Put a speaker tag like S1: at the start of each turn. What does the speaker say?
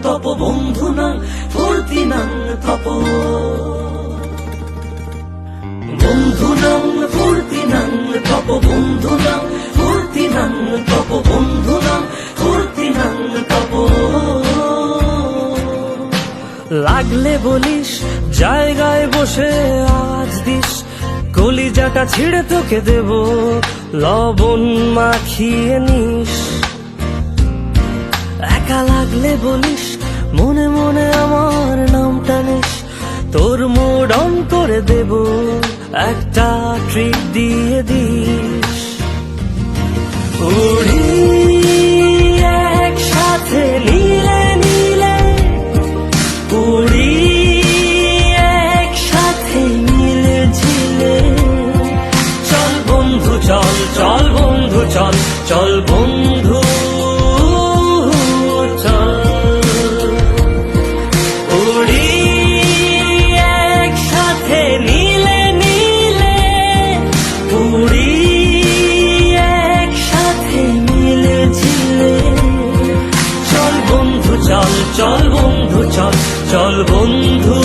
S1: তপ বন্ধুনাং ফুর্তিনাং তপ বন্ধুনাং ফুর্তিনাং তপ বন্ধুনাং ফুর্তিনাং তপ বন্ধুনাং ফুর্তিনাং তপ লাগলে বলিস জায়গায় বসে আজ দিস কলিজাটা ছিঁড়ে তোকে দেব লবণ মাখিয়ে নিস একা লাগলে বলিস মনে মনে আমার নামটা নিস তোর মুড অন করে দেব একটা ট্রিট দিয়ে দিস উড়ি একসাথে নীলে নীলে উড়ি একসাথে মিলে ঝিলে চল বন্ধু চল চল বন্ধু চল চল বন্ধু চল উড়ি একসাথে নীলে নীলে উড়ি একসাথে মিলে ঝিলে চল বন্ধু চল চল বন্ধু চল চল বন্ধু